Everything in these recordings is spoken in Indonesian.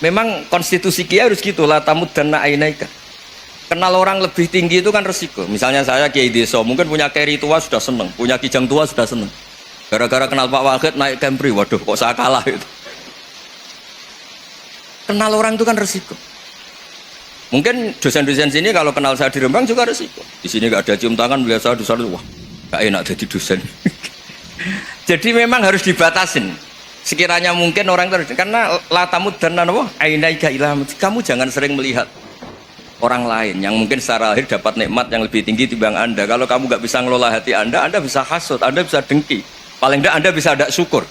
Memang konstitusi Kiai harus gitu lah, tamud dan na'inaika. Kenal orang lebih tinggi itu kan resiko. Misalnya saya Kiai Deso, mungkin punya keri tua sudah seneng, punya kijang tua sudah seneng. Gara-gara kenal Pak Wahid naik Camry, waduh kok saya kalah itu. Kenal orang itu kan resiko. Mungkin dosen-dosen sini kalau kenal saya di Rembang juga resiko. Di sini gak ada cium tangan, melihat saya dosen, wah gak enak jadi dosen. Jadi memang harus dibatasin. Sekiranya mungkin orang terus, karena latamud dan nanawa ainaika ilham, kamu jangan sering melihat orang lain yang mungkin secara lahir dapat nikmat yang lebih tinggi timbang Anda. Kalau kamu nggak bisa ngelola hati Anda bisa hasut, Anda bisa dengki, paling tidak Anda bisa ada syukur.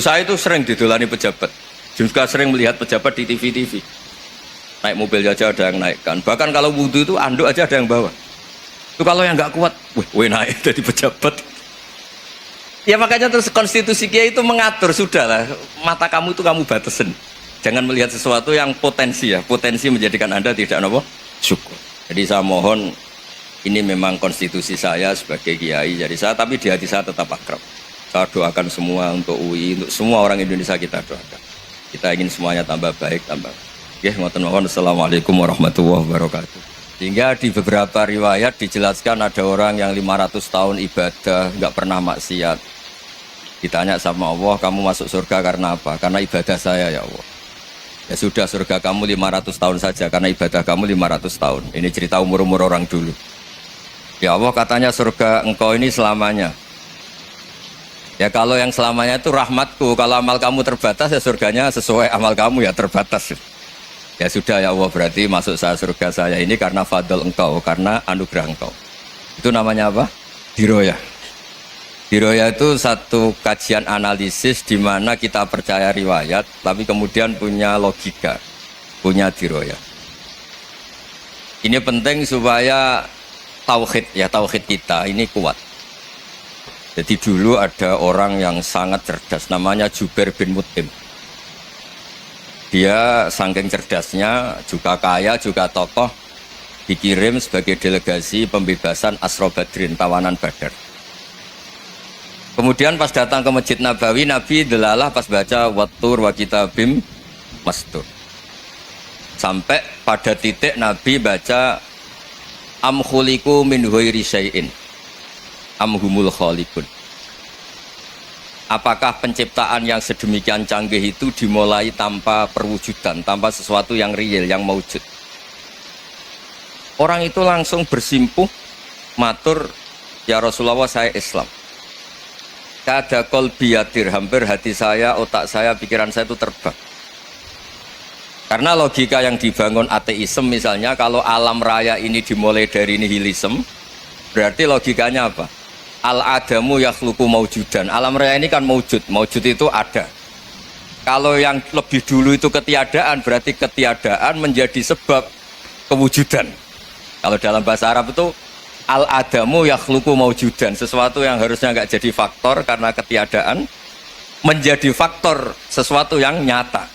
Saya itu sering didolani pejabat, juga sering melihat pejabat di TV naik mobil aja ada yang naikkan, bahkan kalau wudhu itu anduk aja ada yang bawa. Itu kalau yang nggak kuat, wih naik jadi pejabat. Ya makanya terus konstitusi Kiai itu mengatur, sudahlah mata kamu itu kamu batasin, jangan melihat sesuatu yang potensi ya, potensi menjadikan Anda tidak nopo syukur. Jadi saya mohon, ini memang konstitusi saya sebagai Kiai, jadi saya, tapi di hati saya tetap akrab. Saya doakan semua untuk UI, untuk semua orang Indonesia kita doakan. Kita ingin semuanya tambah baik, tambah. Ya, ngoten mawon. Assalamualaikum warahmatullahi wabarakatuh. Sehingga di beberapa riwayat dijelaskan ada orang yang 500 tahun ibadah nggak pernah maksiat. Ditanya sama Allah, kamu masuk surga karena apa? Karena ibadah saya ya Allah. Ya sudah, surga kamu 500 tahun saja karena ibadah kamu 500 tahun. Ini cerita umur-umur orang dulu. Ya Allah, katanya surga engkau ini selamanya. Ya kalau yang selamanya itu rahmatku, kalau amal kamu terbatas ya surganya sesuai amal kamu ya terbatas. Ya sudah ya Allah, berarti masuk saya surga saya ini karena fadl engkau, karena anugerah engkau. Itu namanya apa? Diroyah. Diroyah itu satu kajian analisis di mana kita percaya riwayat, tapi kemudian punya logika, punya diroyah. Ini penting supaya tauhid ya, tauhid kita ini kuat. Jadi dulu ada orang yang sangat cerdas, namanya Jubair bin Mut'im. Dia saking cerdasnya, juga kaya, juga tokoh, dikirim sebagai delegasi pembebasan Asra Badrin, tawanan Badar. Kemudian pas datang ke Masjid Nabawi, Nabi delalah pas baca Wattur wa kitabim mastur. Sampai pada titik Nabi baca am khuliqu min ghairi syai'in am humul khaliqun. Apakah penciptaan yang sedemikian canggih itu dimulai tanpa perwujudan, tanpa sesuatu yang real, yang maujud? Orang itu langsung bersimpuh matur, ya Rasulullah saya Islam. Kada qalbi yatir, hampir hati saya, otak saya, pikiran saya itu terbang. Karena logika yang dibangun ateisme misalnya, kalau alam raya ini dimulai dari nihilisme, berarti logikanya apa? Al-adamu yakhluqu maujudan. Alam raya ini kan maujud, maujud itu ada. Kalau yang lebih dulu itu ketiadaan, berarti ketiadaan menjadi sebab kewujudan. Kalau dalam bahasa Arab itu al-adamu yakhluqu maujudan, sesuatu yang harusnya nggak jadi faktor karena ketiadaan menjadi faktor sesuatu yang nyata.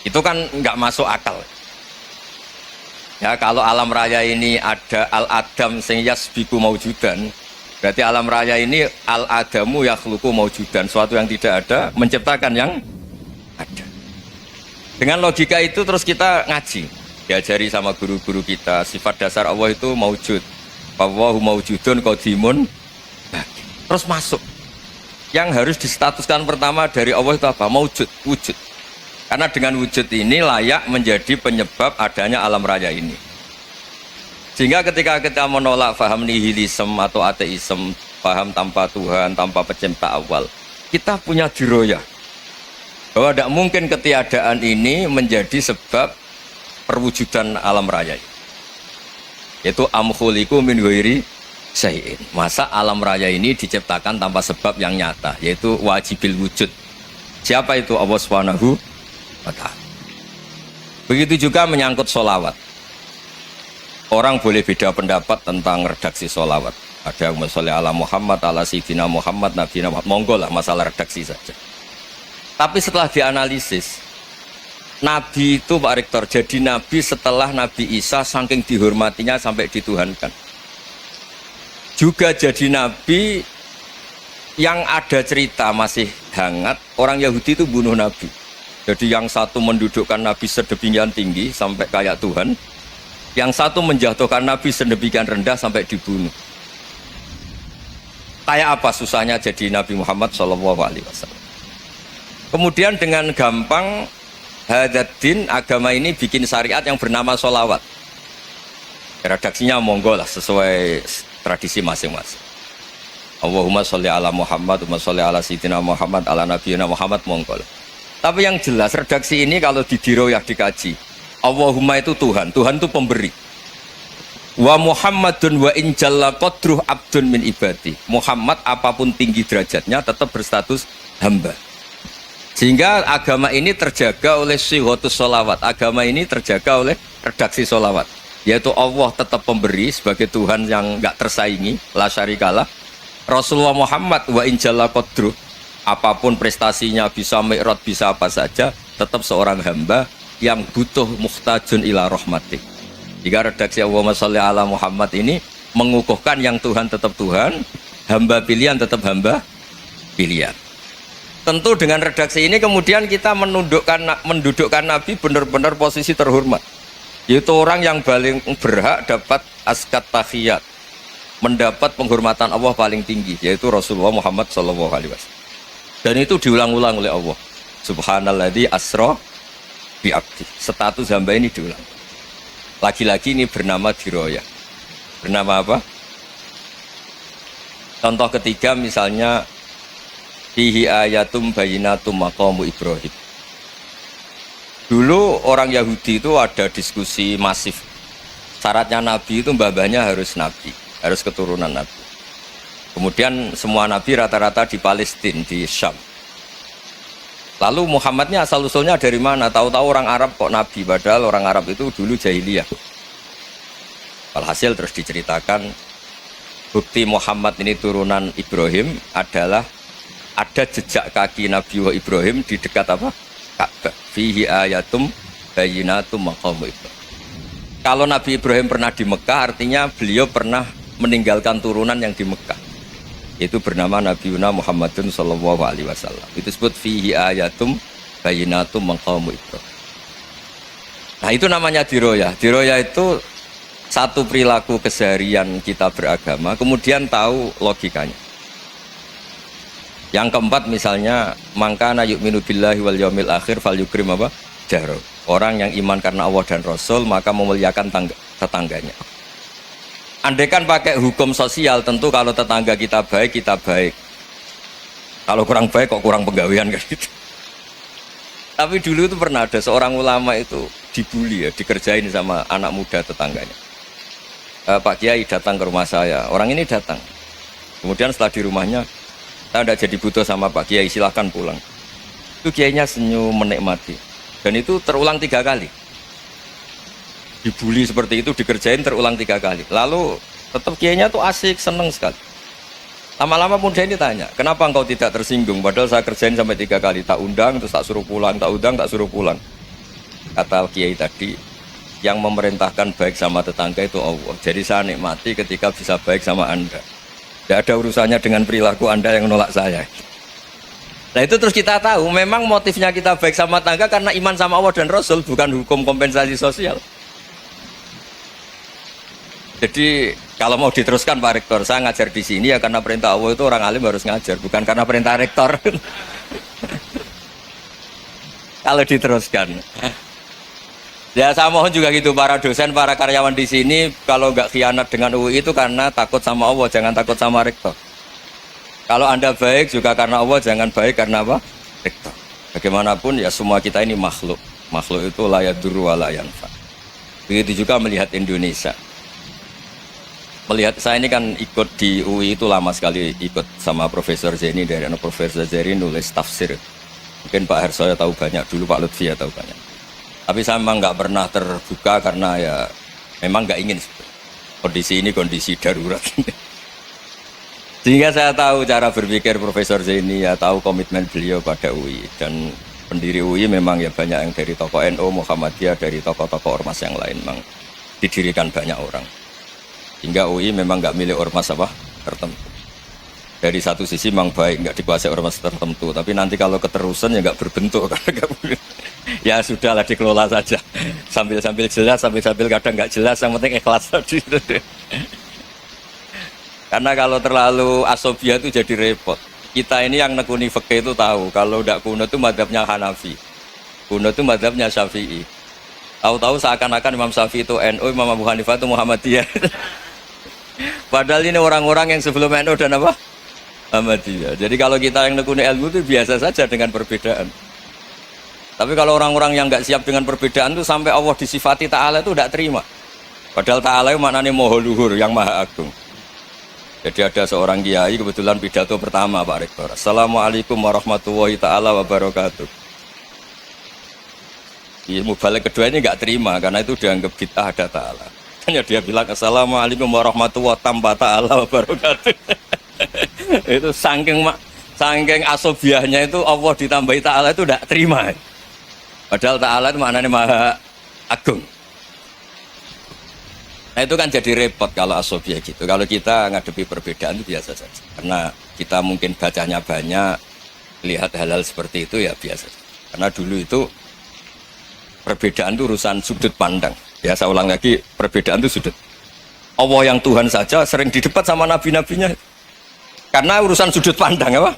Itu kan nggak masuk akal. Ya, kalau alam raya ini ada al-adam sing yasbiku maujudan, berarti alam raya ini al-adamu yakhluqu maujudan, sesuatu yang tidak ada menciptakan yang ada. Dengan logika itu terus kita ngaji. Diajari sama guru-guru kita, sifat dasar Allah itu maujud. Wallahu maujudun qadimun. Terus masuk. Yang harus distatuskan pertama dari Allah itu apa? Maujud, wujud. Karena dengan wujud ini layak menjadi penyebab adanya alam raya ini. Sehingga ketika kita menolak paham nihilisme atau ateisme, paham tanpa Tuhan, tanpa pencipta awal, kita punya diroyah bahwa tidak mungkin ketiadaan ini menjadi sebab perwujudan alam raya, yaitu am khuliqu min ghairi syai'in. Masa alam raya ini diciptakan tanpa sebab yang nyata, yaitu wajibil wujud. Siapa itu? Allah Subhanahu wa ta'ala. Begitu juga menyangkut sholawat. Orang boleh beda pendapat tentang redaksi sholawat. Ada yang sholli ala Muhammad, ala Sayyidina Muhammad, Nabi Muhammad, monggo lah, masalah redaksi saja. Tapi setelah dianalisis, Nabi itu Pak Rektor jadi Nabi setelah Nabi Isa saking dihormatinya sampai dituhankan. Juga jadi Nabi yang ada cerita masih hangat, orang Yahudi itu bunuh Nabi. Jadi yang satu mendudukkan Nabi sedemikian tinggi sampai kayak Tuhan, yang satu menjatuhkan Nabi sedemikian rendah sampai dibunuh. Kayak apa susahnya jadi Nabi Muhammad SAW. Kemudian dengan gampang Hadaddin agama ini bikin syariat yang bernama sholawat. Redaksinya monggo lah sesuai tradisi masing-masing. Allahumma sholli ala Muhammad, Allahumma sholli ala Sayyidina Muhammad, ala Nabiyina Muhammad, monggo lah. Tapi yang jelas redaksi ini kalau di diroyah dikaji, Allahumma itu Tuhan, Tuhan itu pemberi. Wa Muhammadun wa in jalla qadruh abdun min ibadi. Muhammad apapun tinggi derajatnya tetap berstatus hamba. Sehingga agama ini terjaga oleh syihotus sholawat. Agama ini terjaga oleh redaksi sholawat. Yaitu Allah tetap pemberi sebagai Tuhan yang enggak tersaingi, la syarikalah. Rasulullah Muhammad wa in jalla qadruh, apapun prestasinya, bisa mi'raj, bisa apa saja, tetap seorang hamba yang butuh muhtajun ila rahmatik. Jika redaksi Allahumma sholli ala Muhammad ini mengukuhkan yang Tuhan tetap Tuhan, hamba pilihan tetap hamba pilihan. Tentu dengan redaksi ini kemudian kita mendudukkan Nabi benar-benar posisi terhormat. Yaitu orang yang paling berhak dapat askat tahiyat, mendapat penghormatan Allah paling tinggi, yaitu Rasulullah Muhammad SAW. Dan itu diulang-ulang oleh Allah. Subhanalladzi asra bi'abdi. Status hamba ini diulang. Lagi-lagi ini bernama diroyah. Bernama apa? Contoh ketiga misalnya fihi ayatum bayinatum maqamu Ibrahim. Dulu orang Yahudi itu ada diskusi masif. Syaratnya Nabi itu mbah-mbahnya harus Nabi, harus keturunan Nabi. Kemudian semua Nabi rata-rata di Palestina, di Syam. Lalu Muhammadnya asal-usulnya dari mana? Tahu-tahu orang Arab kok Nabi, padahal orang Arab itu dulu jahiliyah. Alhasil terus diceritakan bukti Muhammad ini turunan Ibrahim adalah ada jejak kaki Nabi Ibrahim di dekat apa? Ka'bah. Fihi ayatum bayinatum maqamu Ibrahim. Kalau Nabi Ibrahim pernah di Mekah, artinya beliau pernah meninggalkan turunan yang di Mekah. Itu bernama Nabiuna Muhammadun sallallahu alaihi wasallam. Itu disebut fihi ayatum bayinatum maqamu Ibrahim. Nah, itu namanya diroyah. Diroyah itu satu perilaku keseharian kita beragama, kemudian tahu logikanya. Yang keempat misalnya mangkana yu'minu billahi wal yaumil akhir falyukrim apa? Jaro. Orang yang iman karena Allah dan Rasul maka memuliakan tetangganya. Andaikan pakai hukum sosial, tentu kalau tetangga kita baik, kita baik. Kalau kurang baik kok kurang penggawean kan gitu. Tapi dulu itu pernah ada seorang ulama itu dibully ya, dikerjain sama anak muda tetangganya. Pak Kiai datang ke rumah saya, orang ini datang. Kemudian setelah di rumahnya, saya tidak jadi butuh sama Pak Kiai, silahkan pulang. Itu Kiainya senyum menikmati. Dan itu terulang 3 kali. Dibully seperti itu, dikerjain terulang 3 kali. Lalu tetap Kiainya tuh asik, seneng sekali. Lama-lama muda ini tanya, kenapa engkau tidak tersinggung? Padahal saya kerjain sampai 3 kali, tak undang, terus tak suruh pulang, tak undang, tak suruh pulang. Kata Kiai tadi, yang memerintahkan baik sama tetangga itu Allah. Jadi saya nikmati ketika bisa baik sama Anda. Tidak ada urusannya dengan perilaku Anda yang menolak saya. Nah itu terus kita tahu, memang motifnya kita baik sama tetangga karena iman sama Allah dan Rasul, bukan hukum kompensasi sosial. Jadi kalau mau diteruskan Pak Rektor, saya ngajar di sini ya karena perintah Allah, itu orang alim harus ngajar, bukan karena perintah Rektor. Kalau diteruskan. Ya saya mohon juga gitu para dosen, para karyawan di sini kalau nggak khianat dengan UI itu karena takut sama Allah, jangan takut sama Rektor. Kalau Anda baik juga karena Allah, jangan baik karena apa? Rektor. Bagaimanapun ya semua kita ini makhluk. Makhluk itu la yadurru wa la yanfa. Begitu juga melihat Indonesia. Melihat saya ini kan ikut di UI itu lama sekali, ikut sama Profesor Zeni, dari anak Profesor Zeni nulis tafsir. Mungkin Pak Hersoyo tahu banyak, dulu Pak Lutfi ya tahu banyak. Tapi saya memang nggak pernah terbuka karena ya memang nggak ingin. Kondisi ini kondisi darurat. Sehingga saya tahu cara berpikir Profesor Zeni, ya tahu komitmen beliau pada UI. Dan pendiri UI memang ya banyak yang dari tokoh NU, Muhammadiyah, dari tokoh-tokoh ormas yang lain memang didirikan banyak orang. Hingga UI memang nggak milik ormas apa tertentu. Dari satu sisi memang baik, nggak dikuasai ormas tertentu. Tapi nanti kalau keterusan ya nggak berbentuk. Ya sudahlah dikelola saja. Sambil-sambil jelas, sambil-sambil kadang nggak jelas, yang penting ikhlas tadi. Karena kalau terlalu asobia itu jadi repot. Kita ini yang nekuni fikih itu tahu, kalau tidak kuno itu madhabnya Hanafi. Kuno itu madhabnya Syafi'i. Tahu-tahu seakan-akan Imam Syafi'i itu NU, Imam Abu Hanifah itu Muhammadiyah. Padahal ini orang-orang yang sebelum NU dan apa? Muhammadiyah. Jadi kalau kita yang nekuni ilmu itu biasa saja dengan perbedaan. Tapi kalau orang-orang yang nggak siap dengan perbedaan itu sampai Allah disifati Ta'ala itu tidak terima. Padahal Ta'ala itu maknanya Maha Luhur, yang Maha Agung. Jadi ada seorang kiai kebetulan pidato pertama Pak Rektor. Assalamualaikum warahmatullahi ta'ala wabarakatuh. Ilmu balik kedua ini nggak terima karena itu dianggap bid'ah ada Ta'ala. Hanya dia bilang Assalamualaikum warahmatullahi ta'ala wabarakatuh. Itu saking asobiahnya itu Allah ditambahi Ta'ala itu tidak terima. Padahal Ta'ala itu maknanya Maha Agung. Nah itu kan jadi repot kalau asobia gitu. Kalau kita ngadepi perbedaan itu biasa saja. Karena kita mungkin bacanya banyak, lihat hal-hal seperti itu ya biasa. Karena dulu itu perbedaan itu urusan sudut pandang. Ya saya ulang lagi, perbedaan itu sudut. Allah yang Tuhan saja sering didebat sama nabi-nabinya. Karena urusan sudut pandang apa?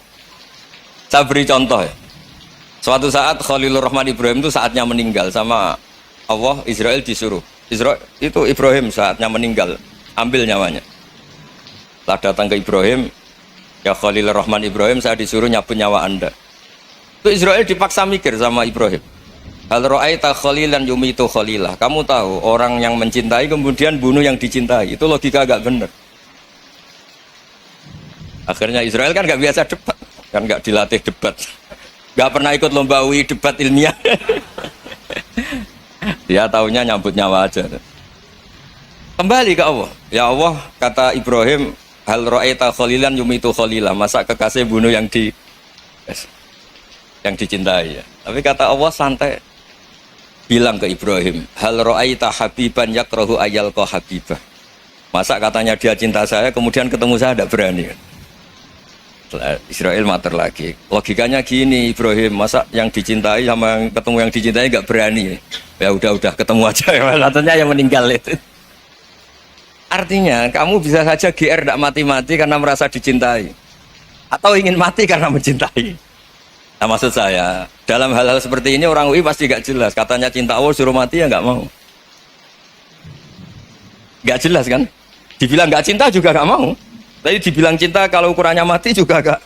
Saya beri contoh ya. Suatu saat Khalilur Rahman Ibrahim itu saatnya meninggal sama Allah, Israel disuruh. Israel itu Ibrahim saatnya meninggal, ambil nyawanya. Setelah datang ke Ibrahim, ya Khalilur Rahman Ibrahim, saya disuruh nyabut nyawa Anda. Itu Israel dipaksa mikir sama Ibrahim. Hal ra'aita khalilan yumitu khalilah. Kamu tahu orang yang mencintai kemudian bunuh yang dicintai. Itu logika agak benar. Akhirnya Israel kan nggak biasa debat, kan nggak dilatih debat, nggak pernah ikut lomba UI debat ilmiah. Dia taunya nyambut nyawa aja. Kembali ke Allah. Ya Allah, kata Ibrahim, hal ra'aita khalilan yumitu khalilah. Masa kekasih bunuh yang dicintai ya. Tapi kata Allah santai. Bilang ke Ibrahim, hal ra'aita habiban yakrahu ayyalqa habibah. Masa katanya dia cinta saya, kemudian ketemu saya tidak berani. Israel mater lagi. Logikanya gini Ibrahim, masa yang dicintai sama yang ketemu yang dicintai nggak berani? Ya udah ketemu aja. Katanya yang meninggal itu. Artinya kamu bisa saja GR tidak mati-mati karena merasa dicintai, atau ingin mati karena mencintai. Nah maksud saya dalam hal-hal seperti ini orang UI pasti nggak jelas. Katanya cinta Allah suruh mati ya nggak mau. Nggak jelas kan? Dibilang nggak cinta juga nggak mau. Tapi dibilang cinta kalau ukurannya mati juga enggak.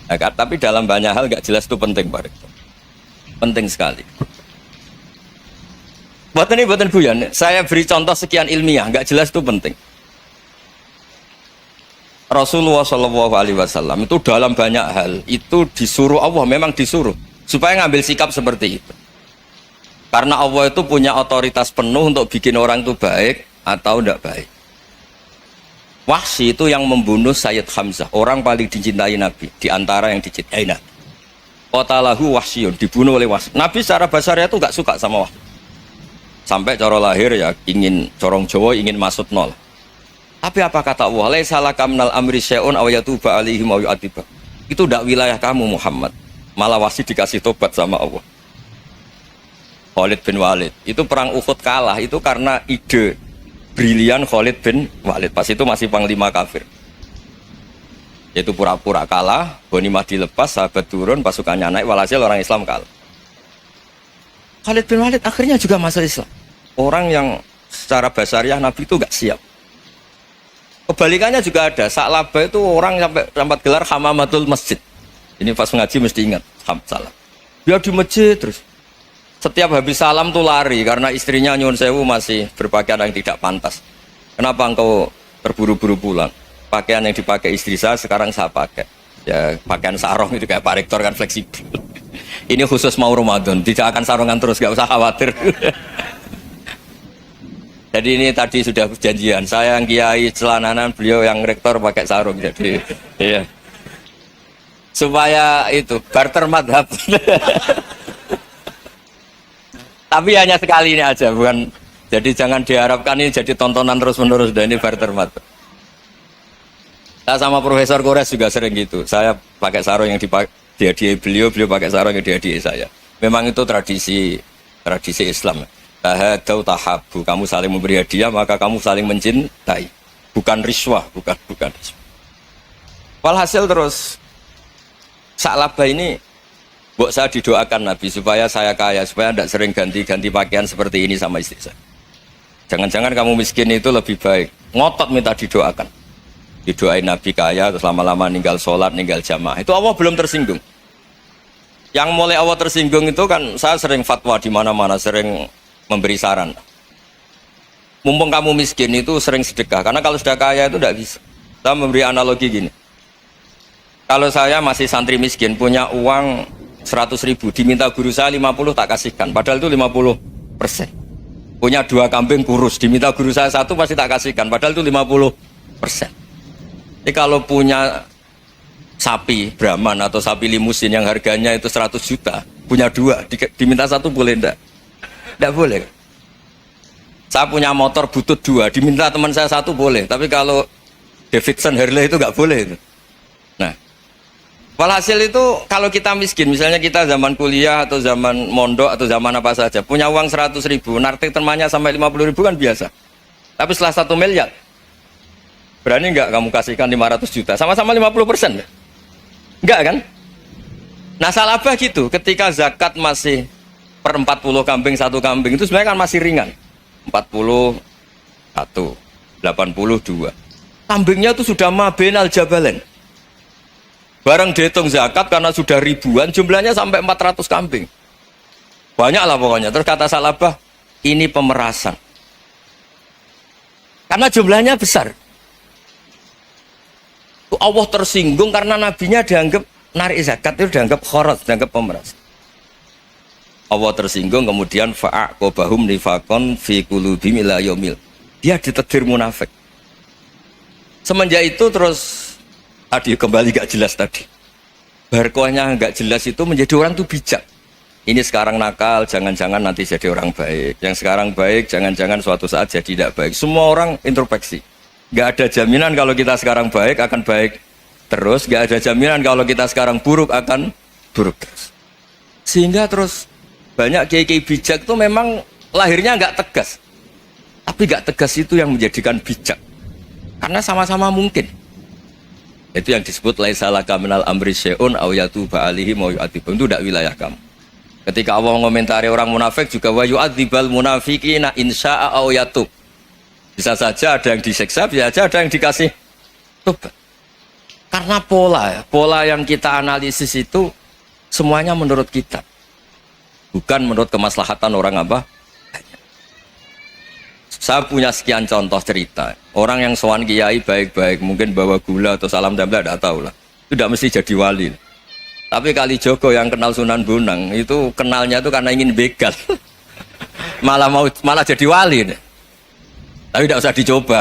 Nah, tapi dalam banyak hal enggak jelas itu penting Pak Rektor. Penting sekali. Buatan guyon, saya beri contoh sekian ilmiah, enggak jelas itu penting. Rasulullah SAW itu dalam banyak hal itu disuruh Allah, memang disuruh supaya ngambil sikap seperti itu. Karena Allah itu punya otoritas penuh untuk bikin orang itu baik atau tidak baik. Wahsy itu yang membunuh Sayyid Hamzah, orang paling dicintai Nabi, di antara yang dicintai Nabi. Qatalahu Wahsyun, dibunuh oleh Wahsy. Nabi secara basarnya itu gak suka sama Wahsy. Sampai cara lahir ya ingin, corong Jawa ingin masuk nol. Tapi apa kata Allah? Laisa laka minal amri syai'un aw yatuba alaihim aw yu'adziba. Itu tidak wilayah kamu Muhammad. Malah Wahsy dikasih tobat sama Allah. Khalid bin Walid, itu perang Uhud kalah, itu karena ide brilian Khalid bin Walid. Pas itu masih panglima kafir. Yaitu pura-pura kalah, ghanimah dilepas, sahabat turun, pasukannya naik, walhasil orang Islam kalah. Khalid bin Walid akhirnya juga masuk Islam. Orang yang secara basariah Nabi itu gak siap. Kebalikannya juga ada. Sa'labah itu orang sampai dapat gelar Hamamatul Masjid. Ini pas ngaji mesti ingat salam. Dia di masjid terus. Setiap habis salam tuh lari karena istrinya nyuwun sewu masih berpakaian yang tidak pantas. Kenapa engkau terburu-buru pulang? Pakaian yang dipakai istri saya sekarang saya pakai. Ya pakaian sarung itu kayak Pak Rektor kan fleksibel. Ini khusus mau Ramadan, tidak akan sarungan terus, gak usah khawatir. Jadi ini tadi sudah janjian. Saya yang kiai celananan, beliau yang rektor pakai sarung. Jadi iya. Supaya itu barter madhab. Tapi hanya sekali ini aja, bukan. Jadi jangan diharapkan ini jadi tontonan terus-menerus. Dan ini barter madhab. Saya sama Profesor Kores juga sering gitu. Saya pakai sarung yang dipakai. Dihadiahi beliau pakai sarung yang dihadiahi saya. Memang itu tradisi Islam. Tahadau tahabu, kamu saling memberi hadiah maka kamu saling mencintai. Bukan riswah, bukan riswah. Walhasil terus Sa'labah ini mbok saya didoakan Nabi supaya saya kaya, supaya tidak sering ganti-ganti pakaian seperti ini sama istri saya. Jangan-jangan kamu miskin itu lebih baik. Ngotot minta didoakan. Didoain Nabi kaya, terus lama-lama ninggal sholat, ninggal jamaah. Itu Allah belum tersinggung. Yang mulai Allah tersinggung itu kan saya sering fatwa di mana-mana, sering memberi saran. Mumpung kamu miskin itu sering sedekah. Karena kalau sudah kaya itu tidak bisa. Saya memberi analogi gini. Kalau saya masih santri miskin, punya uang 100.000, diminta guru saya 50 tak kasihkan, padahal itu 50%. Punya 2 kambing kurus, diminta guru saya 1 pasti tak kasihkan, padahal itu 50%. Jadi kalau punya sapi Brahman atau sapi limusin yang harganya itu 100 juta, punya 2, diminta 1 boleh enggak? Enggak boleh. Saya punya motor butut 2, diminta teman saya 1 boleh, tapi kalau Davidson Harley itu enggak boleh itu. Nah, walhasil itu kalau kita miskin, misalnya kita zaman kuliah atau zaman mondok atau zaman apa saja, punya uang 100.000, nartik temannya sampai 50.000 kan biasa. Tapi setelah 1 miliar, berani nggak kamu kasihkan 500 juta? Sama-sama 50%. Enggak kan? Nah Sa'labah gitu, ketika zakat masih per 40 kambing 1 kambing, itu sebenarnya kan masih ringan. 41, 82. Kambingnya itu sudah mabenal jabalen. Barang dihitung zakat karena sudah ribuan, jumlahnya sampai 400 kambing. Banyak lah pokoknya. Terus kata Sa'labah, ini pemerasan. Karena jumlahnya besar. Allah tersinggung karena nabinya dianggap narik zakat itu dianggap khorat, dianggap pemeras. Allah tersinggung kemudian fa'aqobahum nifakon fi qulubihim ila yaumil. Dia ditegur munafik. Semenjak itu terus tadi kembali gak jelas tadi. Barkohnya gak jelas itu menjadi orang tuh bijak. Ini sekarang nakal, jangan-jangan nanti jadi orang baik. Yang sekarang baik, jangan-jangan suatu saat jadi tidak baik. Semua orang introspeksi. Gak ada jaminan kalau kita sekarang baik akan baik terus. Gak ada jaminan kalau kita sekarang buruk akan buruk terus. Sehingga terus banyak kiai-kiai bijak itu memang lahirnya gak tegas. Tapi gak tegas itu yang menjadikan bijak. Karena sama-sama mungkin. Itu yang disebut laisa laka minal amri syai'un aw yatuba alaihi wa yu'adzibum. Itu tidak wilayah kamu. Ketika Allah mengomentari orang munafik juga wa yu'adzibal munafiqina insya'a aw yatub. Bisa saja ada yang disiksa, bisa saja ada yang dikasih tobat. Karena pola yang kita analisis itu semuanya menurut kita. Bukan menurut kemaslahatan orang apa? Saya punya sekian contoh cerita. Orang yang sowan kiai baik-baik, mungkin bawa gula atau salam tempel, tidak tahu lah. Itu tidak mesti jadi wali. Tapi Kalijogo yang kenal Sunan Bonang, itu kenalnya itu karena ingin begal. malah jadi wali. Tapi tidak usah dicoba.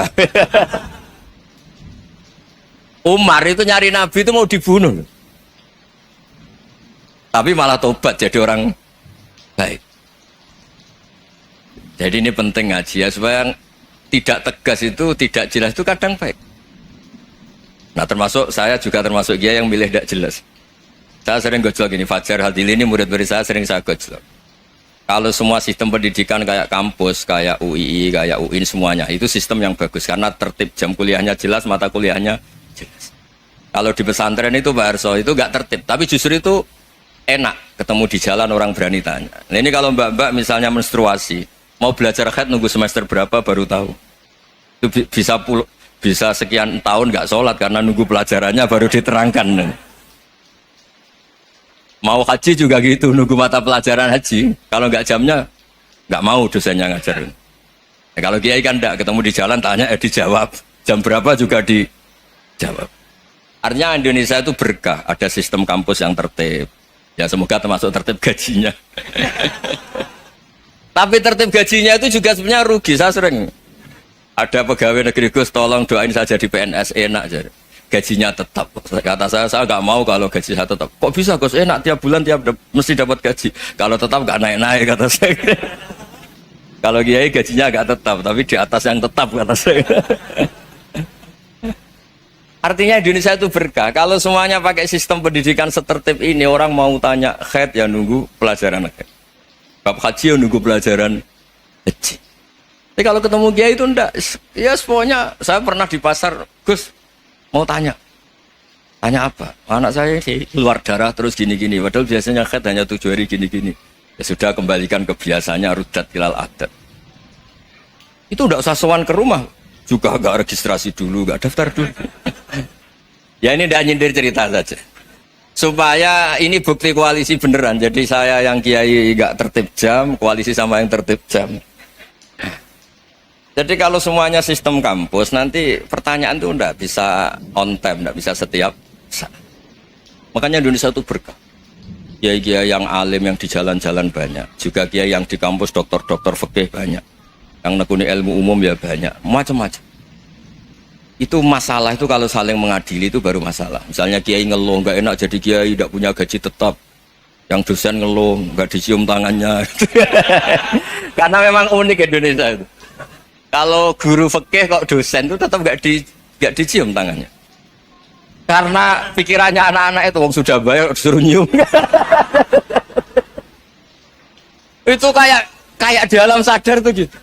Umar itu nyari Nabi itu mau dibunuh. Tapi malah tobat jadi orang baik. Jadi ini penting ngaji ya, supaya tidak tegas itu, tidak jelas itu kadang baik. Nah termasuk saya juga termasuk dia yang milih tidak jelas. Saya sering gojlok ini, Fajar Hadili ini murid-murid saya sering saya gojlok. Kalau semua sistem pendidikan kayak kampus, kayak UII, kayak UIN semuanya, itu sistem yang bagus karena tertib, jam kuliahnya jelas, mata kuliahnya jelas. Kalau di pesantren itu Pak Arso itu gak tertib, tapi justru itu enak ketemu di jalan orang berani tanya. Nah ini kalau mbak-mbak misalnya menstruasi, mau belajar haid nunggu semester berapa baru tahu. Itu bisa sekian tahun nggak sholat karena nunggu pelajarannya baru diterangkan. Mau haji juga gitu, nunggu mata pelajaran haji. Kalau nggak jamnya nggak mau dosennya ngajarin. Nah, kalau kiai kan enggak, ketemu di jalan tanya dijawab. Jam berapa juga dijawab. Artinya Indonesia itu berkah, ada sistem kampus yang tertib. Ya semoga termasuk tertib gajinya. Tapi tertib gajinya itu juga sebenarnya rugi. Saya sering ada pegawai negeri Gus, tolong doain saya jadi PNS enak jadi. Gajinya tetap. Kata saya nggak mau kalau gaji saya tetap. Kok bisa Gus enak tiap bulan mesti dapat gaji. Kalau tetap nggak naik-naik kata saya. Kalau kiai gajinya nggak tetap, tapi di atas yang tetap kata saya. Artinya Indonesia itu berkah. Kalau semuanya pakai sistem pendidikan setertib ini, orang mau tanya haid ya nunggu pelajaran haid. Bab haji ya nunggu pelajaran haji. Tapi kalau ketemu kiai itu enggak. Ya pokoknya saya pernah di pasar, Gus mau tanya. Tanya apa? Anak saya keluar darah terus gini-gini. Padahal biasanya haid hanya 7 hari gini-gini. Ya sudah, kembalikan ke biasanya, rudat ilal adat. Itu enggak usah sowan ke rumah. Juga enggak registrasi dulu, enggak daftar dulu. Ya ini tidak nyindir cerita saja supaya ini bukti koalisi beneran. Jadi saya yang kiai nggak tertib jam, koalisi sama yang tertib jam. Jadi kalau semuanya sistem kampus, nanti pertanyaan itu tidak bisa on time, tidak bisa setiap saat. Makanya Indonesia itu berkah. Kiai-kiai yang alim yang di jalan-jalan banyak, juga kiai yang di kampus dokter-dokter fikih banyak, yang nekuni ilmu umum ya banyak, macam-macam. Itu masalah itu kalau saling mengadili itu baru masalah. Misalnya kiai ngeluh nggak enak jadi kiai, tidak punya gaji tetap, yang dosen ngeluh nggak dicium tangannya. Karena memang unik Indonesia itu. Kalau guru fikih kok dosen itu tetap nggak dicium tangannya. Karena pikirannya anak-anak itu wong sudah bayar disuruh nyium. Itu kayak di alam sadar tuh gitu.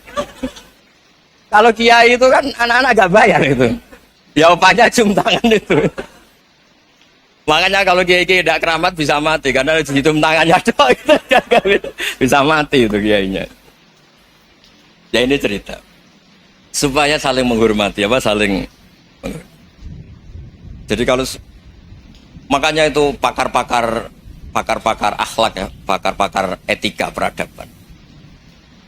Kalau kiai itu kan anak-anak gak bayar itu. Ya opanya cium tangan itu. Makanya kalau kiai tidak keramat bisa mati karena cium tangannya doang itu bisa mati itu kiainya. Ya ini cerita. Supaya saling menghormati saling menghormati. Jadi kalau makanya itu pakar-pakar akhlak ya, pakar-pakar etika peradaban.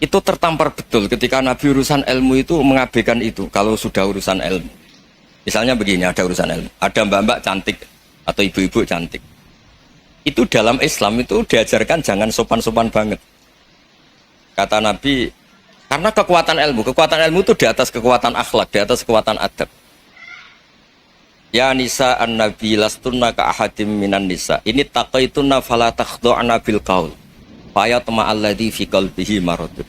Itu tertampar betul ketika Nabi urusan ilmu itu mengabaikan itu. Kalau sudah urusan ilmu, misalnya begini, ada urusan ilmu, ada mbak-mbak cantik atau ibu-ibu cantik, itu dalam Islam itu diajarkan jangan sopan-sopan banget. Kata Nabi, karena kekuatan ilmu itu di atas kekuatan akhlak, di atas kekuatan adab. Ya nisa an-nabi lastunna ka ahadim minan nisa, ini taqaitunna fala takhdu'na bil qaul fayatma alladhi fi qalbihi maradun.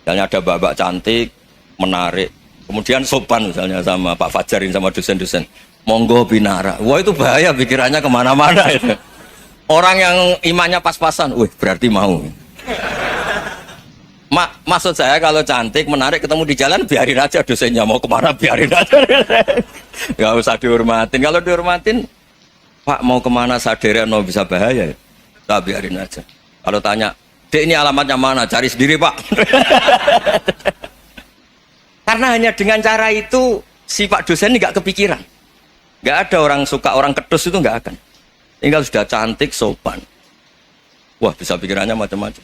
Misalnya ada mbak-mbak cantik, menarik, kemudian sopan misalnya sama Pak Fajarin sama dosen-dosen, monggo binara. Wah itu bahaya, pikirannya kemana-mana itu. Orang yang imannya pas-pasan, wih berarti mau. Maksud saya kalau cantik, menarik, ketemu di jalan biarin aja, dosennya mau kemana biarin aja. Gak usah dihormatin. Kalau dihormatin, Pak mau kemana sadere no bisa bahaya ya. Nah, biarin aja. Kalau tanya, Dek ini alamatnya mana? Cari sendiri Pak. Karena hanya dengan cara itu si Pak dosen ini gak kepikiran. Gak ada orang suka orang kedus itu gak akan. Tinggal sudah cantik, sopan. Wah bisa pikirannya macam-macam.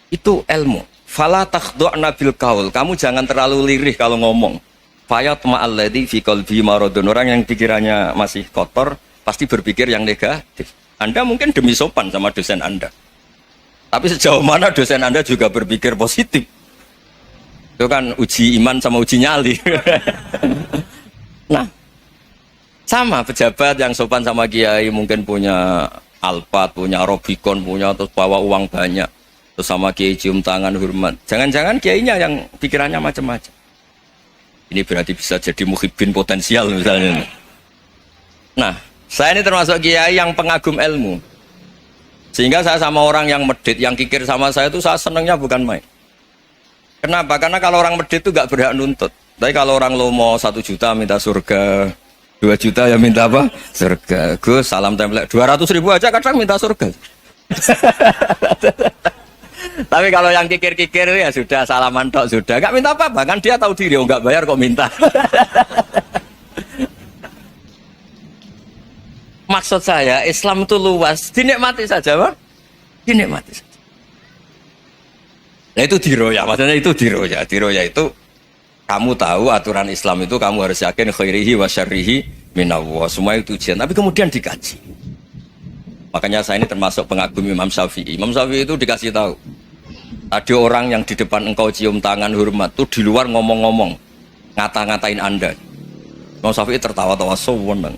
Itu ilmu. Fala takhdu'na bil qaul. Kamu jangan terlalu lirih kalau ngomong. Fayatma alladzi fi qalbi maradun. Orang yang pikirannya masih kotor pasti berpikir yang negatif. Anda mungkin demi sopan sama dosen Anda. Tapi sejauh mana dosen Anda juga berpikir positif. Itu kan uji iman sama uji nyali. Nah, sama pejabat yang sopan sama kiai mungkin punya Alphard, punya Robicon, punya terus bawa uang banyak. Terus sama kiai cium tangan hormat. Jangan-jangan kiainya yang pikirannya macam-macam. Ini berarti bisa jadi muhibbin potensial misalnya. Nah, saya ini termasuk kiai yang pengagum ilmu. Sehingga saya sama orang yang medit, yang kikir sama saya itu saya senangnya bukan main. Kenapa? Karena kalau orang medit itu gak berhak nuntut. Tapi kalau orang lomo 1 juta minta surga, 2 juta ya minta apa? Surga. Gus, salam template 200.000 aja kadang minta surga. Tapi kalau yang kikir-kikir ya sudah salaman tok sudah, gak minta apa-apa kan dia tahu diri, nggak bayar kok minta. Maksud saya Islam itu luas, dinikmati saja, Pak. Dinikmati saja. Nah itu diroya, maksudnya itu diroya. Diroya itu kamu tahu aturan Islam itu kamu harus yakin khairihi wa syarrihi minallah. Semua itu ujian, tapi kemudian dikaji. Makanya saya ini termasuk pengagum Imam Syafi'i. Imam Syafi'i itu dikasih tahu. Ada orang yang di depan engkau cium tangan hormat, tuh di luar ngomong-ngomong, ngata-ngatain Anda. Imam Syafi'i tertawa-tawa sewenang.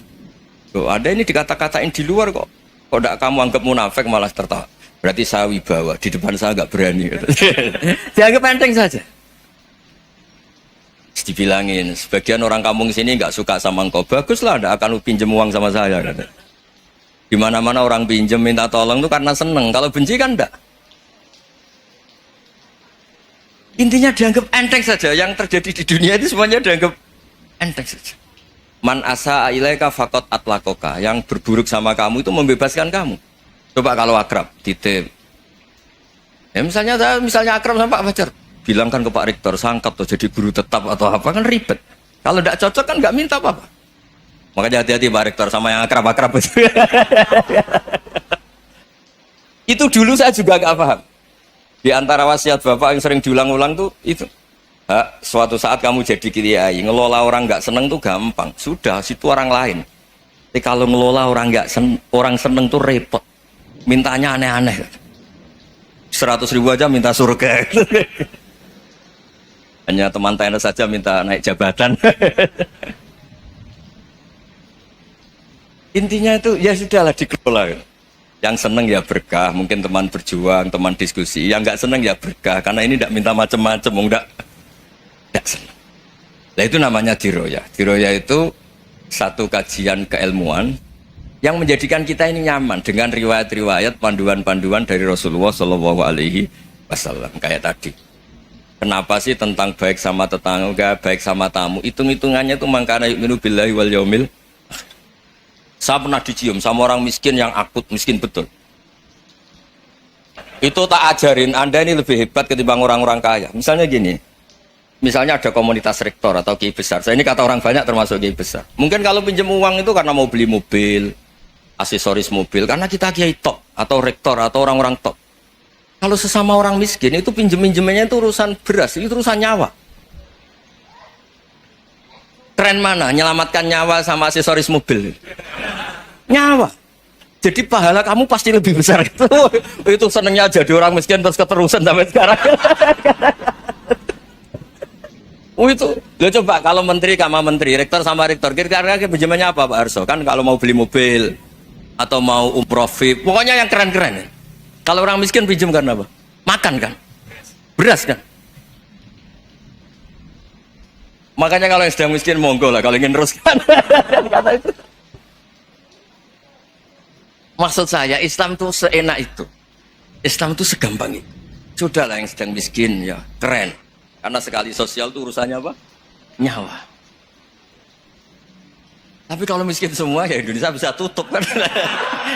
Loh, ada ini dikata-katain di luar kok. Kok tidak kamu anggap munafik malah tertawa. Berarti saya wibawa, di depan saya nggak berani. Dianggap enteng saja. Dibilangin, sebagian orang kampung sini nggak suka sama engkau. Baguslah, nggak akan pinjem uang sama saya. Di mana-mana orang pinjem minta tolong itu karena seneng. Kalau benci kan enggak. Intinya dianggap enteng saja. Yang terjadi di dunia itu semuanya dianggap enteng saja. Man asa ilaika faqat atlakoka. Yang berburuk sama kamu itu membebaskan kamu. Coba kalau akrab, titip. Ya misalnya akrab sama Pak Fajar. Bilangkan ke Pak Rektor, sangkap tuh jadi guru tetap atau apa, kan ribet. Kalau tidak cocok kan nggak minta apa-apa. Makanya hati-hati Pak Rektor sama yang akrab-akrab itu. Itu dulu saya juga nggak paham. Di antara wasiat Bapak yang sering diulang-ulang tuh itu. Suatu saat kamu jadi kiai, ngelola orang nggak seneng tuh gampang. Sudah, situ orang lain. Tapi kalau ngelola orang orang seneng tuh repot. Mintanya aneh-aneh. 100.000 aja minta surga. Hanya teman tenis saja minta naik jabatan. Intinya itu ya sudahlah dikelola. Yang seneng ya berkah, mungkin teman berjuang, teman diskusi. Yang nggak seneng ya berkah, karena ini tidak minta macam-macam, tidak seneng. Nah itu namanya diroya. Diroya itu satu kajian keilmuan yang menjadikan kita ini nyaman dengan riwayat-riwayat, panduan-panduan dari Rasulullah Shallallahu Alaihi Wasallam kayak tadi. Kenapa sih tentang baik sama tetangga, baik sama tamu? Hitung-hitungannya itu mangkana yu'minu billahi wal yaumil. Saya pernah dicium sama orang miskin yang akut, miskin betul. Itu tak ajarin, Anda ini lebih hebat ketimbang orang-orang kaya. Misalnya gini, misalnya ada komunitas rektor atau kiai besar. Saya ini kata orang banyak termasuk kiai besar. Mungkin kalau pinjam uang itu karena mau beli mobil, aksesoris mobil, karena kita kiai top atau rektor atau orang-orang top. Kalau sesama orang miskin itu pinjem-pinjemannya itu urusan beras, itu urusan nyawa. Tren mana? Menyelamatkan nyawa sama aksesoris mobil. Nyawa. Jadi pahala kamu pasti lebih besar itu. Itu senengnya jadi orang miskin terus keterusan sampai sekarang. Itu. Lo coba kalau menteri sama menteri, rektor sama rektor, kira-kira pinjamannya apa Pak Arso? Kan kalau mau beli mobil atau mau umroh VIP, pokoknya yang keren-keren ya. Kalau orang miskin pinjam karena apa? Makan kan? Beras kan? Makanya kalau yang sedang miskin monggo lah, kalau ingin teruskan. Kata itu. Maksud saya Islam itu seenak itu. Islam itu segampang itu. Sudahlah yang sedang miskin ya keren. Karena sekali sosial itu urusannya apa? Nyawa. Tapi kalau miskin semua ya Indonesia bisa tutup kan?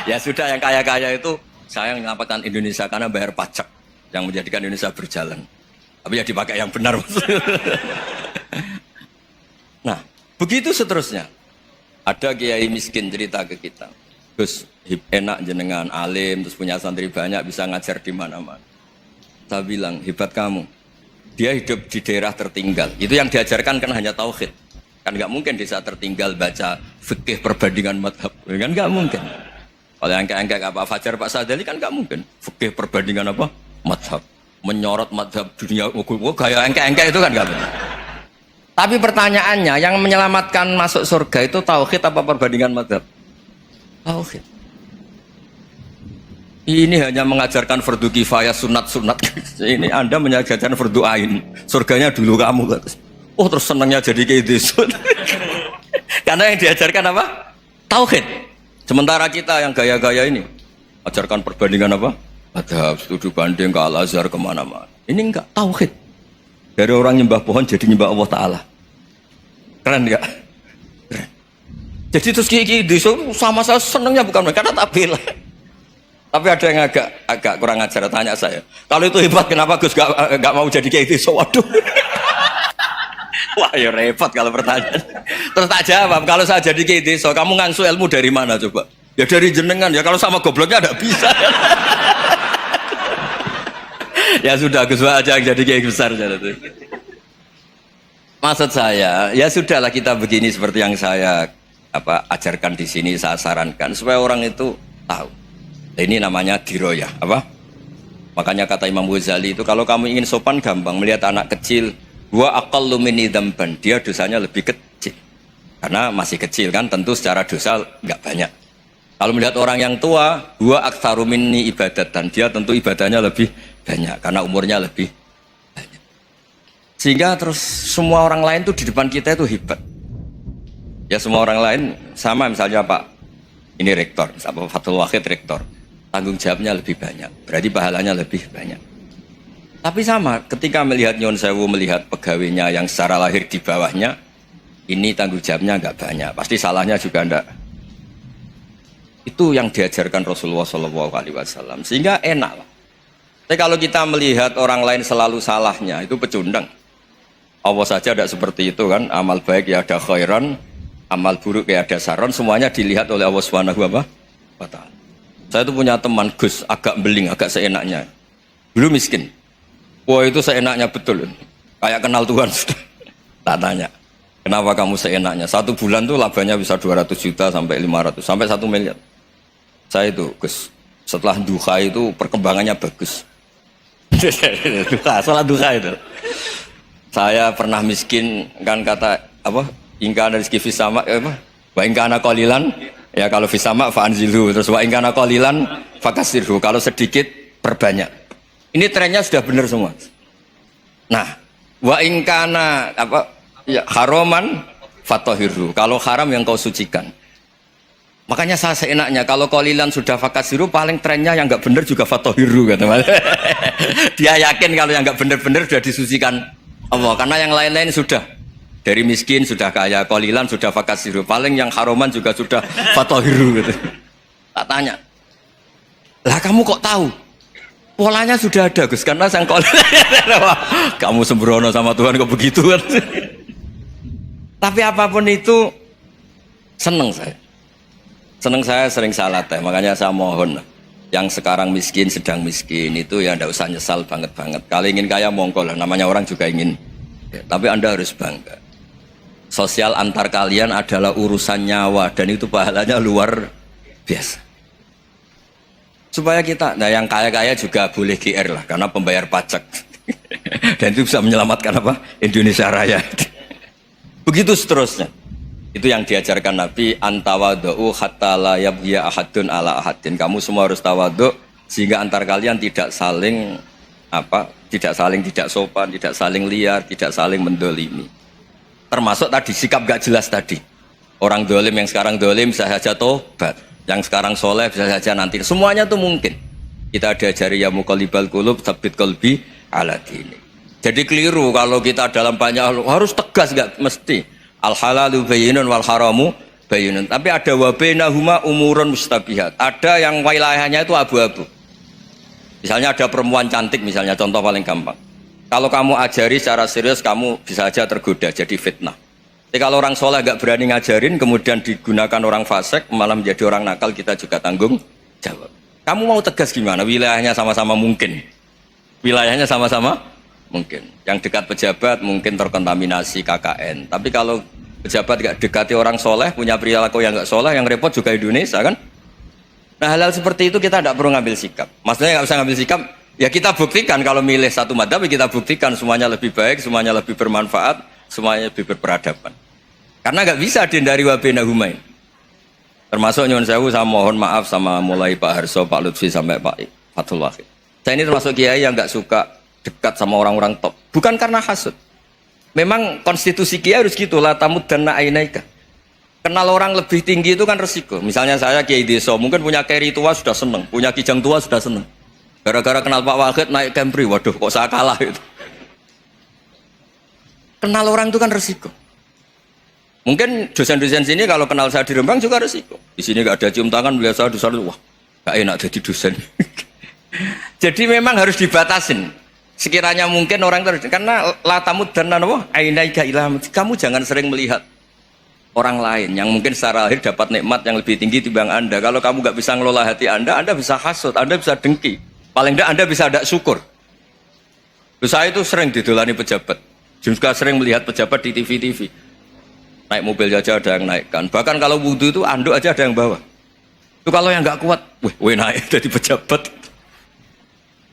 Ya sudah yang kaya-kaya itu saya menyelamatkan Indonesia karena bayar pajak yang menjadikan Indonesia berjalan. Tapi ya dipakai yang benar. Nah, begitu seterusnya. Ada kiai miskin cerita ke kita. Gus, enak jenengan alim, terus punya santri banyak, bisa ngajar di mana-mana. Saya bilang, hebat kamu. Dia hidup di daerah tertinggal. Itu yang diajarkan kan hanya tauhid. Kan nggak mungkin desa tertinggal baca fikih perbandingan madhab. Kan nggak mungkin. Kalau yang kayak Pak Fajar, Pak Sadali kan nggak mungkin. Fikih perbandingan apa? Madhab. Menyorot madhab dunia. Gaya engke-engke itu kan nggak benar. Tapi pertanyaannya, yang menyelamatkan masuk surga itu tauhid apa perbandingan madhab? Tauhid. Ini hanya mengajarkan fardu kifayah, sunat-sunat. Ini Anda mengajarkan fardu ain. Surganya dulu kamu. Oh terus senangnya jadi kayak gitu. Karena yang diajarkan apa? Tauhid. Sementara kita yang gaya-gaya ini ajarkan perbandingan apa? Madhab, studi banding ke Al-Azhar kemana-mana. Ini enggak, tauhid. Dari orang nyembah pohon jadi nyembah Allah Ta'ala. Keren enggak? Keren. Jadi terus kiki sama saya senangnya bukan karena tak bela. Tapi ada yang agak kurang ajar, tanya saya. Kalau itu hebat kenapa Gus gak mau jadi kayak gitu? Waduh. Wah ya repot kalau pertanyaan. Terus tak jawab, kalau saya jadi kiai desa, kamu ngangsu ilmu dari mana coba? Ya dari jenengan, ya kalau sama gobloknya tidak bisa. Ya sudah, Gus aja jadi kiai besar. Maksud saya, ya sudahlah kita begini seperti yang saya ajarkan di sini, saya sarankan supaya orang itu tahu. Ini namanya diroyah, apa? Makanya kata Imam Ghazali itu kalau kamu ingin sopan gampang melihat anak kecil. Wa aqallu minni dzamban, dia dosanya lebih kecil. Karena masih kecil kan, tentu secara dosa enggak banyak. Kalau melihat orang yang tua, wa aktsaru minni ibadatan, dia tentu ibadahnya lebih banyak karena umurnya lebih banyak. Sehingga terus semua orang lain tuh di depan kita itu hebat. Ya semua orang lain sama, misalnya Pak ini rektor, Pak Fathul Wahid rektor, tanggung jawabnya lebih banyak, berarti pahalanya lebih banyak. Tapi sama, ketika melihat Nyun Sewu, melihat pegawainya yang secara lahir di bawahnya, ini tanggung jawabnya nggak banyak, pasti salahnya juga enggak. Itu yang diajarkan Rasulullah SAW, sehingga enak lah. Tapi kalau kita melihat orang lain selalu salahnya, itu pecundang. Allah saja tidak seperti itu kan, amal baik ya ada khairan, amal buruk ya ada saron, semuanya dilihat oleh Allah Subhanahu wa Ta'ala. Saya itu punya teman Gus, agak beling, agak seenaknya. Dulu miskin. Wah itu seenaknya betul. Kayak kenal Tuhan sudah. Tak tanya, kenapa kamu seenaknya? 1 bulan tuh labanya bisa 200 juta sampai 500, sampai 1 miliar. Saya itu Gus, setelah duha itu perkembangannya bagus. Sholat duha itu. Saya pernah miskin, kan kata apa? Ingkana rizki fisama, apa? Wa ingkana qalilan, ya kalau fisama fa'anzilhu, terus wa ingkana qalilan fakasirhu, kalau sedikit perbanyak. Ini trennya sudah benar semua. Nah, wa ingkana apa? Ya haroman fatahirhu, kalau haram yang kau sucikan. Makanya saya seenaknya, kalau qalilan sudah fakasirhu, paling trennya yang enggak benar juga fatahirhu kata Mas. Dia yakin kalau yang enggak benar-benar sudah disucikan Allah, karena yang lain-lain sudah. Dari miskin sudah kaya, qalilan sudah fakasiru, paling yang haroman juga sudah fatahiru gitu. Tak tanya, lah kamu kok tahu? Polanya sudah ada Gus, karena sang qalilan. Kamu sembrono sama Tuhan kok begitu kan? Tapi apapun itu seneng saya. Seneng saya sering salah teh, makanya saya mohon yang sekarang miskin, sedang miskin itu ya ndak usah nyesal banget-banget. Kalau ingin kaya monggo lah, namanya orang juga ingin. Ya, tapi Anda harus bangga. Sosial antar kalian adalah urusan nyawa dan itu pahalanya luar biasa. Supaya kita, nah yang kaya-kaya juga boleh GR lah karena pembayar pajak. Dan itu bisa menyelamatkan apa? Indonesia Raya. Begitu seterusnya. Itu yang diajarkan Nabi, antawadhu hatta la yabghiya ahadun ala ahadin. Kamu semua harus tawadhu sehingga antar kalian tidak saling apa? Tidak sopan, tidak saling liar, tidak saling mendolimi. Termasuk tadi sikap gak jelas tadi. Orang dolim yang sekarang dolim bisa saja tobat, yang sekarang soleh bisa saja nanti. Semuanya tuh mungkin. Kita diajari ya muqallibal qulub tsabbit qalbi ala dini. Jadi keliru kalau kita dalam banyak harus tegas, gak mesti. Al halalu bayyinun wal haramu bayyinun. Tapi ada wa bainahuma umurun mustabihat. Ada yang wilayahnya itu abu-abu. Misalnya ada perempuan cantik, misalnya contoh paling gampang. Kalau kamu ajari secara serius, kamu bisa aja tergoda jadi fitnah. Tapi kalau orang soleh gak berani ngajarin, kemudian digunakan orang fasik, malah menjadi orang nakal, kita juga tanggung jawab. Kamu mau tegas gimana? Wilayahnya sama-sama mungkin. Wilayahnya sama-sama mungkin. Yang dekat pejabat mungkin terkontaminasi KKN. Tapi kalau pejabat gak dekati orang soleh, punya perilaku yang gak soleh, yang repot juga Indonesia kan? Nah hal-hal seperti itu kita tidak perlu ngambil sikap. Maksudnya nggak usah ngambil sikap, ya kita buktikan kalau milih satu madzhab, kita buktikan semuanya lebih baik, semuanya lebih bermanfaat, semuanya lebih berperadaban. Karena nggak bisa dihindari wa bainahumain. Termasuk nyuwun sewu, saya mohon maaf sama mulai Pak Harso, Pak Lutfi sampai Pak Fathul Wahid. Saya ini termasuk kiai yang nggak suka dekat sama orang-orang top. Bukan karena hasud. Memang konstitusi kiai harus gitu, la tamuddanna ainaika. Kenal orang lebih tinggi itu kan resiko. Misalnya saya kiai desa, mungkin punya keri tua sudah seneng, punya kijang tua sudah seneng. Gara-gara kenal Pak Wahid naik Camry, waduh kok saya kalah itu. Kenal orang itu kan resiko. Mungkin dosen-dosen sini kalau kenal saya di Rembang juga resiko. Di sini gak ada cium tangan, melihat saya dosen, wah gak enak jadi dosen. Jadi memang harus dibatasin. Sekiranya mungkin orang terus, karena latamud dan nanawa ainaika ilham. Kamu jangan sering melihat orang lain yang mungkin secara lahir dapat nikmat yang lebih tinggi timbang Anda. Kalau kamu nggak bisa ngelola hati Anda bisa hasut, Anda bisa dengki. Paling tidak Anda bisa ada syukur. Saya itu sering didolani pejabat. Juga sering melihat pejabat di TV-TV. Naik mobil aja ada yang naikkan. Bahkan kalau wudhu itu anduk aja ada yang bawa. Itu kalau yang nggak kuat, weh naik jadi pejabat.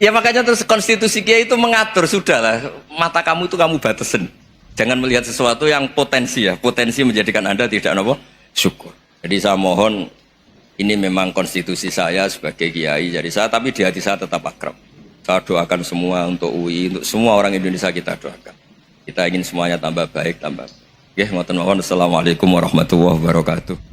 Ya makanya terus konstitusi Kiai itu mengatur, sudahlah mata kamu itu kamu batasin. Jangan melihat sesuatu yang potensi ya, potensi menjadikan Anda tidak apa syukur. Jadi saya mohon, ini memang konstitusi saya sebagai kiai, jadi saya, tapi di hati saya tetap akrab. Saya doakan semua untuk UI, untuk semua orang Indonesia kita doakan. Kita ingin semuanya tambah baik, tambah. Oke, ngoten mawon. Assalamualaikum warahmatullahi wabarakatuh.